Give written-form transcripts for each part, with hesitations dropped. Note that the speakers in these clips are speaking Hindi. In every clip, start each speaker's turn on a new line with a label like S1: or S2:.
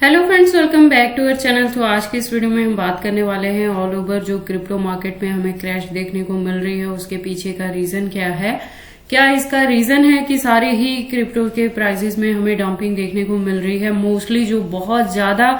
S1: Hello friends, welcome back to our channel. तो आज की इस वीडियो में हम बात करने वाले हैं ऑल ओवर जो क्रिप्टो मार्केट में हमें क्रैश देखने को मिल रही है उसके पीछे का रीजन क्या है। क्या इसका रीजन है कि सारे ही क्रिप्टो के प्राइसेस में हमें डंपिंग देखने को मिल रही है। मोस्टली जो बहुत ज्यादा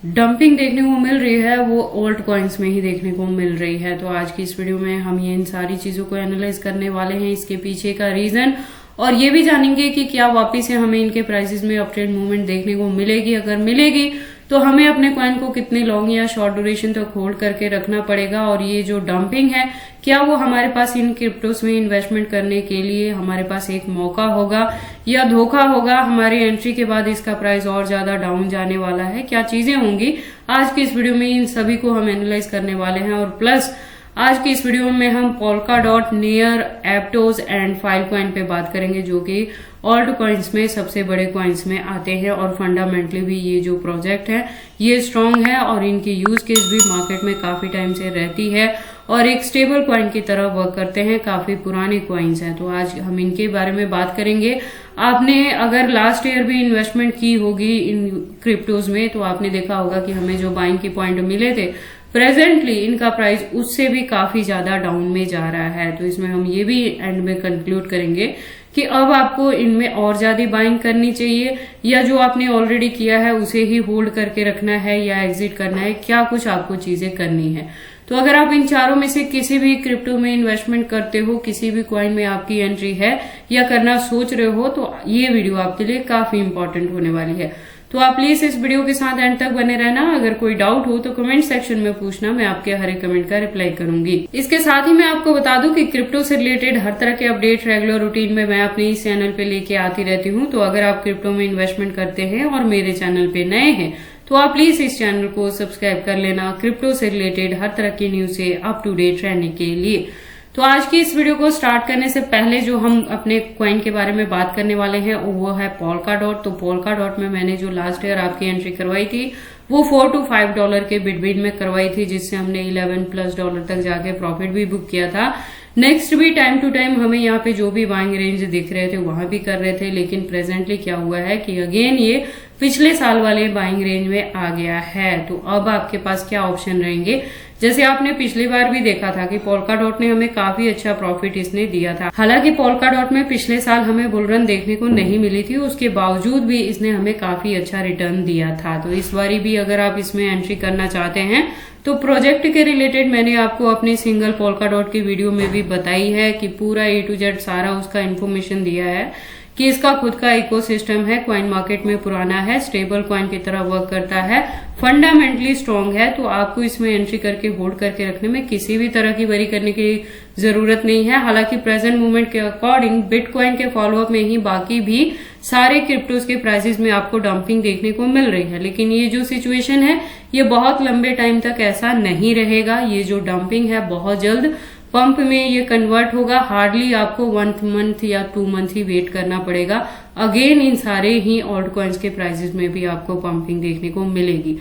S1: डंपिंग देखने को मिल रही है वो ओल्ड कॉइन्स में ही देखने को मिल रही है। तो आज की इस वीडियो में हम ये इन सारी चीजों को एनालाइज करने वाले हैं, इसके पीछे का रीजन, और ये भी जानेंगे कि क्या वापस से हमें इनके प्राइसेस में अपट्रेंड मूवमेंट देखने को मिलेगी। अगर मिलेगी तो हमें अपने कॉइन को कितने लॉन्ग या शॉर्ट ड्यूरेशन तक होल्ड करके रखना पड़ेगा, और ये जो डंपिंग है क्या वो हमारे पास इन क्रिप्टोस में इन्वेस्टमेंट करने के लिए हमारे पास एक मौका होगा या धोखा होगा। हमारी एंट्री के बाद इसका प्राइस और ज्यादा डाउन जाने वाला है, क्या चीजें होंगी आज की इस वीडियो में इन सभी को हम एनालाइज करने वाले हैं। और प्लस आज की इस वीडियो में हम पोल्काडॉट, नेयर, एप्टोज एंड फाइलकॉइन पे बात करेंगे जो कि ऑल्ट कॉइन्स में सबसे बड़े कॉइन्स में आते हैं, और फंडामेंटली भी ये जो प्रोजेक्ट है ये स्ट्रांग है और इनकी यूज केस भी मार्केट में काफी टाइम से रहती है और एक स्टेबल कॉइन की तरह वर्क करते हैं। काफी पुराने कॉइन्स हैं, तो आज हम इनके बारे में बात करेंगे। आपने अगर लास्ट ईयर भी इन्वेस्टमेंट की होगी इन क्रिप्टोज में तो आपने देखा होगा कि हमें जो बाइंग की पॉइंट मिले थे, प्रेजेंटली इनका प्राइस उससे भी काफी ज्यादा डाउन में जा रहा है। तो इसमें हम ये भी एंड में कंक्लूड करेंगे कि अब आपको इनमें और ज्यादा बाइंग करनी चाहिए या जो आपने ऑलरेडी किया है उसे ही होल्ड करके रखना है या एग्जिट करना है, क्या कुछ आपको चीजें करनी है। तो अगर आप इन चारों में से किसी भी क्रिप्टो में इन्वेस्टमेंट करते हो, किसी भी कॉइन में आपकी एंट्री है या करना सोच रहे हो, तो ये वीडियो आपके लिए काफी इंपॉर्टेंट होने वाली है। तो आप प्लीज इस वीडियो के साथ एंड तक बने रहना। अगर कोई डाउट हो तो कमेंट सेक्शन में पूछना, मैं आपके हर एक कमेंट का रिप्लाई करूंगी। इसके साथ ही मैं आपको बता दूं कि क्रिप्टो से रिलेटेड हर तरह के अपडेट रेगुलर रूटीन में मैं अपने इस चैनल पे लेके आती रहती हूँ। तो अगर आप क्रिप्टो में इन्वेस्टमेंट करते हैं और मेरे चैनल पे नए हैं तो आप प्लीज इस चैनल को सब्सक्राइब कर लेना क्रिप्टो से रिलेटेड हर तरह की न्यूज से अप टू डेट रहने के लिए। तो आज की इस वीडियो को स्टार्ट करने से पहले जो हम अपने कॉइन के बारे में बात करने वाले हैं वो है पोल्काडॉट। तो पोल्काडॉट में मैंने जो लास्ट ईयर आपकी एंट्री करवाई थी वो $4 to $5 के बिटवीन में करवाई थी, जिससे हमने $11+ तक जाके प्रॉफिट भी बुक किया था। नेक्स्ट भी टाइम टू टाइम हमें यहाँ पे जो भी बाइंग रेंज दिख रहे थे वहां भी कर रहे थे, लेकिन प्रेजेंटली क्या हुआ है कि अगेन ये पिछले साल वाले बाइंग रेंज में आ गया है। तो अब आपके पास क्या ऑप्शन रहेंगे। जैसे आपने पिछली बार भी देखा था कि पोल्काडॉट ने हमें काफी अच्छा प्रॉफिट इसने दिया था। हालांकि पोल्काडॉट में पिछले साल हमें बुल रन देखने को नहीं मिली थी, उसके बावजूद भी इसने हमें काफी अच्छा रिटर्न दिया था। तो इस बारी भी अगर आप इसमें एंट्री करना चाहते हैं तो प्रोजेक्ट के रिलेटेड मैंने आपको अपनी सिंगल पोल्काडॉट की वीडियो में भी बताई है कि पूरा A to Z सारा उसका इन्फॉर्मेशन दिया है कि इसका खुद का इकोसिस्टम है, कॉइन मार्केट में पुराना है, स्टेबल कॉइन की तरह वर्क करता है, फंडामेंटली स्ट्रांग है। तो आपको इसमें एंट्री करके होल्ड करके रखने में किसी भी तरह की वरी करने की जरूरत नहीं है। हालांकि प्रेजेंट मूवमेंट के अकॉर्डिंग बिटकॉइन के फॉलोअप में ही बाकी भी सारे क्रिप्टोज के प्राइसेस में आपको डंपिंग देखने को मिल रही है, लेकिन ये जो सिचुएशन है ये बहुत लंबे टाइम तक ऐसा नहीं रहेगा। ये जो डंपिंग है बहुत जल्द पंप में ये कन्वर्ट होगा। हार्डली आपको 1 मंथ या 2 मंथ ही वेट करना पड़ेगा। अगेन इन सारे ही ऑल्ट कॉइन्स के प्राइसेस में भी आपको पंपिंग देखने को मिलेगी।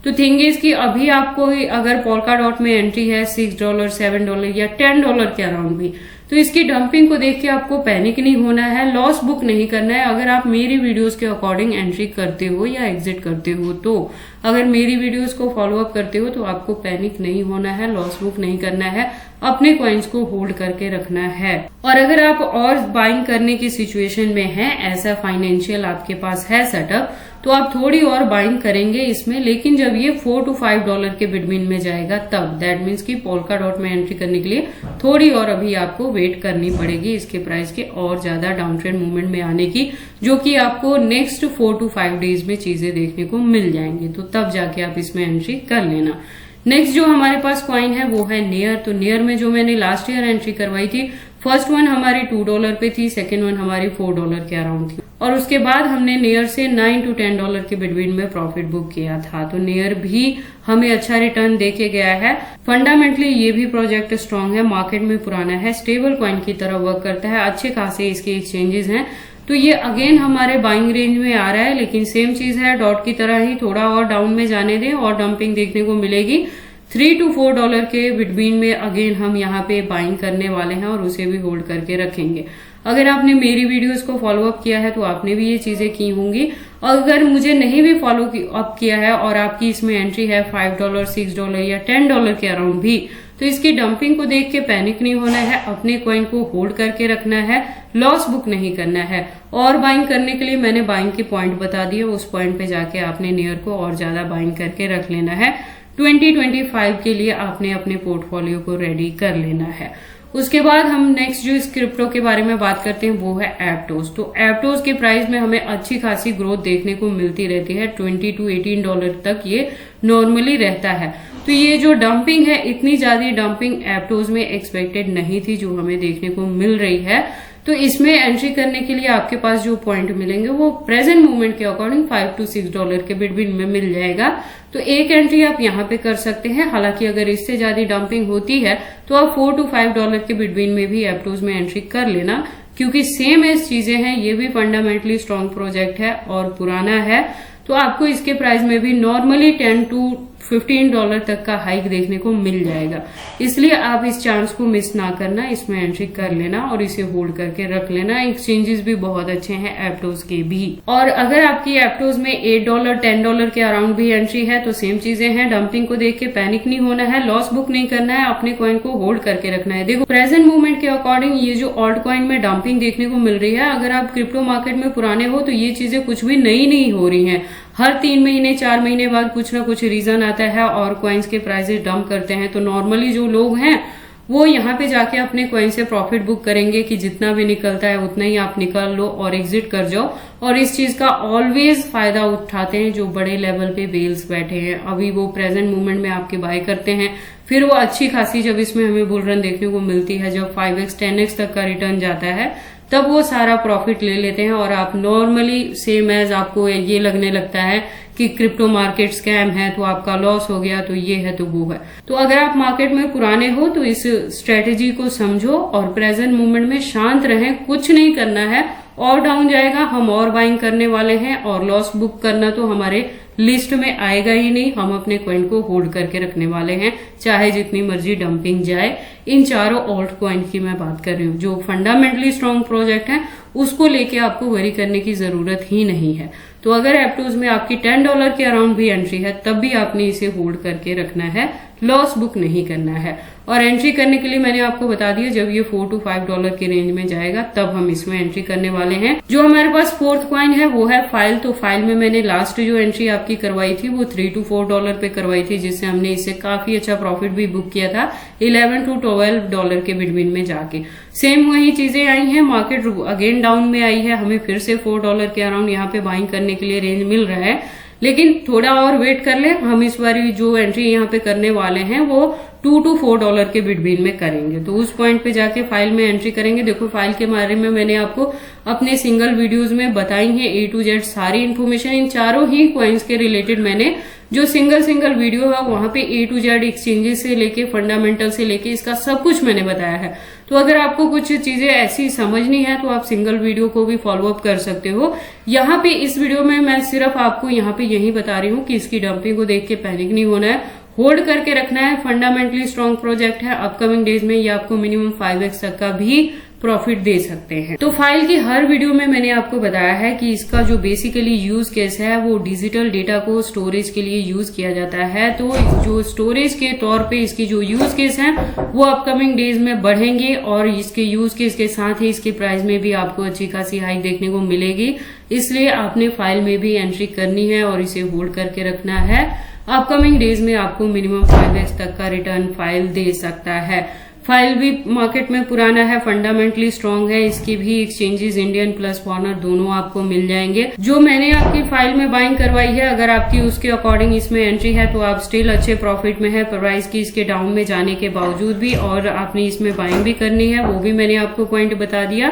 S1: तो थिंग इज कि अभी आपको अगर पोल्काडॉट में एंट्री है $6, $7 या $10 के अराउंड भी, तो इसकी डंपिंग को देख के आपको पैनिक नहीं होना है, लॉस बुक नहीं करना है। अगर आप मेरी वीडियोस के अकॉर्डिंग एंट्री करते हो या एग्जिट करते हो, तो अगर मेरी वीडियोस को फॉलोअप करते हो तो आपको पैनिक नहीं होना है, लॉस बुक नहीं करना है, अपने कॉइन्स को होल्ड करके रखना है। और अगर आप और बाइंग करने की सिचुएशन में हैं, ऐसा फाइनेंशियल आपके पास है सेटअप, तो आप थोड़ी और बाइंग करेंगे इसमें, लेकिन जब ये $4 to $5 के बिटवीन में जाएगा तब, दैट मीन्स कि पोल्काडॉट में एंट्री करने के लिए थोड़ी और अभी आपको वेट करनी पड़ेगी इसके प्राइस के और ज्यादा डाउन ट्रेंड मूवमेंट में आने की, जो कि आपको नेक्स्ट 4 to 5 डेज में चीजें देखने को मिल जाएंगी। तो तब जाके आप इसमें एंट्री कर लेना। नेक्स्ट जो हमारे पास कॉइन है वो है नेयर। तो नेयर में जो मैंने लास्ट ईयर एंट्री करवाई थी, फर्स्ट वन हमारी $2 पे थी, सेकेंड वन हमारी $4 के अराउंड थी, और उसके बाद हमने नेयर से $9 to $10 के बिटवीन में प्रॉफिट बुक किया था। तो नेयर भी हमें अच्छा रिटर्न देके गया है। फंडामेंटली ये भी प्रोजेक्ट स्ट्रांग है, मार्केट में पुराना है, स्टेबल कॉइन की तरह वर्क करता है, अच्छे खासे इसके एक्सचेंजेस हैं। तो ये अगेन हमारे बाइंग रेंज में आ रहा है, लेकिन सेम चीज है, डॉट की तरह ही थोड़ा और डाउन में जाने दें और डंपिंग देखने को मिलेगी। $3 to $4 के बिटवीन में अगेन हम यहाँ पे बाइंग करने वाले हैं और उसे भी होल्ड करके रखेंगे। अगर आपने मेरी वीडियोस को फॉलो अप किया है तो आपने भी ये चीजें की होंगी। अगर मुझे नहीं भी फॉलो अप किया है और आपकी इसमें एंट्री है $5, $6 या $10 के अराउंड भी, तो इसकी डंपिंग को देख के पैनिक नहीं होना है, अपने कॉइन को होल्ड करके रखना है, लॉस बुक नहीं करना है। और बाइंग करने के लिए मैंने बाइंग के पॉइंट बता दिए, उस पॉइंट पे जाके आपने नियर को और ज्यादा बाइंग करके रख लेना है। 2025 के लिए आपने अपने पोर्टफोलियो को रेडी कर लेना है। उसके बाद हम नेक्स्ट जो इस क्रिप्टो के बारे में बात करते हैं वो है एप्टोस। तो एप्टोस के प्राइस में हमें अच्छी खासी ग्रोथ देखने को मिलती रहती है, $20 to $18 तक ये नॉर्मली रहता है। तो ये जो डंपिंग है, इतनी ज्यादा डंपिंग एप्टोस में एक्सपेक्टेड नहीं थी जो हमें देखने को मिल रही है। तो इसमें एंट्री करने के लिए आपके पास जो पॉइंट मिलेंगे वो प्रेजेंट मूवमेंट के अकॉर्डिंग $5 to $6 के बिटवीन में मिल जाएगा। तो एक एंट्री आप यहाँ पे कर सकते हैं। हालांकि अगर इससे ज्यादा डंपिंग होती है तो आप $4 to $5 के बिटवीन में भी एप्टोस में एंट्री कर लेना, क्योंकि सेम एज चीजें हैं, ये भी फंडामेंटली स्ट्रॉन्ग प्रोजेक्ट है और पुराना है। तो आपको इसके प्राइस में भी नॉर्मली $10 to $15 तक का हाइक देखने को मिल जाएगा। इसलिए आप इस चांस को मिस ना करना, इसमें एंट्री कर लेना और इसे होल्ड करके रख लेना। एक्सचेंजेस भी बहुत अच्छे हैं एप्टोस के भी। और अगर आपकी एप्टोस में $8, $10 के अराउंड भी एंट्री है तो सेम चीजें हैं। डंपिंग को देख के पैनिक नहीं होना है, लॉस बुक नहीं करना है, अपने कॉइन को होल्ड करके रखना है। देखो प्रेजेंट मूवमेंट के अकॉर्डिंग ये जो ऑल्ट कॉइन में डंपिंग देखने को मिल रही है, अगर आप क्रिप्टो मार्केट में पुराने हो तो ये चीजें कुछ भी नई नहीं हो रही हैं। हर 3 महीने 4 महीने बाद कुछ ना कुछ रीजन आता है और कॉइन्स के प्राइसेस डंप करते हैं। तो नॉर्मली जो लोग हैं वो यहाँ पे जाके अपने कॉइन से प्रॉफिट बुक करेंगे कि जितना भी निकलता है उतना ही आप निकाल लो और एग्जिट कर जाओ। और इस चीज का ऑलवेज फायदा उठाते हैं जो बड़े लेवल पे वेल्स बैठे हैं। अभी वो प्रेजेंट मूवमेंट में आपके बाय करते हैं, फिर वो अच्छी खासी जब इसमें हमें बुल रन देखने को मिलती है, जब 5x 10x तक का रिटर्न जाता है, तब वो सारा प्रॉफिट ले लेते हैं। और आप नॉर्मली सेम एज आपको ये लगने लगता है कि क्रिप्टो मार्केट स्कैम है तो आपका लॉस हो गया, तो ये है तो वो है। तो अगर आप मार्केट में पुराने हो तो इस स्ट्रेटेजी को समझो और प्रेजेंट मूवमेंट में शांत रहें, कुछ नहीं करना है। और डाउन जाएगा हम और बाइंग करने वाले हैं, और लॉस बुक करना तो हमारे लिस्ट में आएगा ही नहीं। हम अपने कॉइन को होल्ड करके रखने वाले हैं, चाहे जितनी मर्जी डंपिंग जाए। इन चारों ऑल्ट कॉइन की मैं बात कर रही हूँ। जो फंडामेंटली स्ट्रॉन्ग प्रोजेक्ट है उसको लेके आपको वरी करने की जरूरत ही नहीं है। तो अगर एप्टोस में आपकी $10 के अराउंड भी एंट्री है तब भी आपने इसे होल्ड करके रखना है, लॉस बुक नहीं करना है। और एंट्री करने के लिए मैंने आपको बता दिया, जब ये $4 to $5 के रेंज में जाएगा तब हम इसमें एंट्री करने वाले हैं। जो हमारे पास फोर्थ कॉइन है वो है फाइल। तो फाइल में मैंने लास्ट जो एंट्री आपकी करवाई थी वो $3 to $4 पे करवाई थी, जिससे हमने इससे काफी अच्छा प्रॉफिट भी बुक किया था $11 to $12 के बिटवीन में जाके। सेम वही चीजें आई हैं, मार्केट अगेन डाउन में आई है, हमें फिर से $4 के अराउंड यहाँ पे बाइंग करने के लिए रेंज मिल रहा है। लेकिन थोड़ा और वेट कर ले, हम इस बार जो एंट्री यहाँ पे करने वाले हैं वो $2 to $4 के बिटवीन में करेंगे। तो उस पॉइंट पे जाके फाइल में एंट्री करेंगे। देखो फाइल के बारे में मैंने आपको अपने सिंगल वीडियोस में बताई है A to Z सारी इन्फॉर्मेशन। इन चारों ही कॉइन्स के रिलेटेड मैंने जो सिंगल वीडियो है वहां पे A to Z एक्सचेंजेस से लेके फंडामेंटल से लेके इसका सब कुछ मैंने बताया है। तो अगर आपको कुछ चीजें ऐसी समझनी है तो आप सिंगल वीडियो को भी फॉलो अप कर सकते हो। यहाँ पे इस वीडियो में मैं सिर्फ आपको यहाँ पे यही बता रही हूँ कि इसकी डंपिंग को देख के पैनिक नहीं होना है, होल्ड करके रखना है। फंडामेंटली स्ट्रॉन्ग प्रोजेक्ट है, अपकमिंग डेज में ये आपको मिनिमम 5x तक का भी प्रॉफिट दे सकते हैं। तो फाइल की हर वीडियो में मैंने आपको बताया है कि इसका जो बेसिकली यूज केस है वो डिजिटल डेटा को स्टोरेज के लिए यूज किया जाता है। तो जो स्टोरेज के तौर पे इसकी जो यूज केस है वो अपकमिंग डेज में बढ़ेंगे और इसके यूज केस के साथ ही इसके प्राइस में भी आपको अच्छी खासी हाइक देखने को मिलेगी। इसलिए आपने फाइल में भी एंट्री करनी है और इसे होल्ड करके रखना है। अपकमिंग डेज में आपको मिनिमम 5x तक का रिटर्न फाइल दे सकता है। फाइल भी मार्केट में पुराना है, फंडामेंटली स्ट्रॉन्ग है। इसकी भी एक्सचेंजेस इंडियन प्लस फॉरेनर दोनों आपको मिल जाएंगे। जो मैंने आपकी फाइल में बाइंग करवाई है, अगर आपकी उसके अकॉर्डिंग इसमें एंट्री है तो आप स्टिल अच्छे प्रॉफिट में है प्राइस की इसके डाउन में जाने के बावजूद भी। और आपने इसमें बाइंग भी करनी है, वो भी मैंने आपको पॉइंट बता दिया।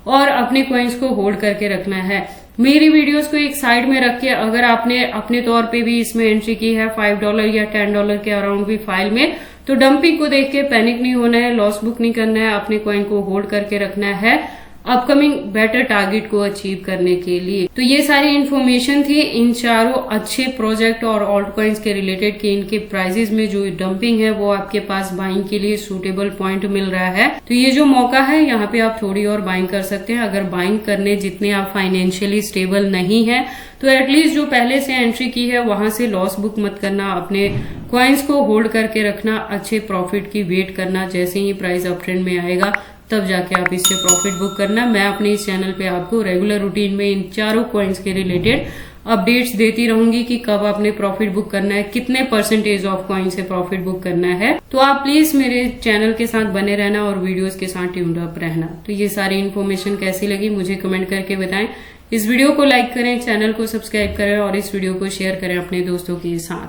S1: और अपने कॉइन्स को होल्ड करके रखना है। मेरी वीडियोस को एक साइड में रख के अगर आपने अपने तौर पे भी इसमें एंट्री की है $5 या $10 के अराउंड भी फाइल में, तो डंपिंग को देख के पैनिक नहीं होना है, लॉस बुक नहीं करना है, अपने कॉइन को होल्ड करके रखना है। अपकमिंग बेटर टारगेट को अचीव करने के लिए। तो ये सारी इन्फॉर्मेशन थी इन चारों अच्छे प्रोजेक्ट और ऑल्ट कॉइन्स के रिलेटेड कि इनके प्राइसेस में जो डंपिंग है वो आपके पास बाइंग के लिए सूटेबल पॉइंट मिल रहा है। तो ये जो मौका है यहाँ पे आप थोड़ी और बाइंग कर सकते हैं। अगर बाइंग करने जितने आप फाइनेंशियली स्टेबल नहीं है तो एटलीस्ट जो पहले से एंट्री की है वहां से लॉस बुक मत करना, अपने कॉइन्स को होल्ड करके रखना, अच्छे प्रॉफिट की वेट करना। जैसे ही प्राइस अप ट्रेंड में आएगा तब जाके आप इससे प्रॉफिट बुक करना। मैं अपने इस चैनल पे आपको रेगुलर रूटीन में इन चारों कॉइन्स के रिलेटेड अपडेट्स देती रहूंगी कि कब आपने प्रॉफिट बुक करना है, कितने परसेंटेज ऑफ कॉइन से प्रॉफिट बुक करना है। तो आप प्लीज मेरे चैनल के साथ बने रहना और वीडियोस के साथ ट्यून्ड अप रहना। तो ये सारी इन्फॉर्मेशन कैसी लगी मुझे कमेंट करके बताएं। इस वीडियो को लाइक करें, चैनल को सब्सक्राइब करें और इस वीडियो को शेयर करें अपने दोस्तों के साथ।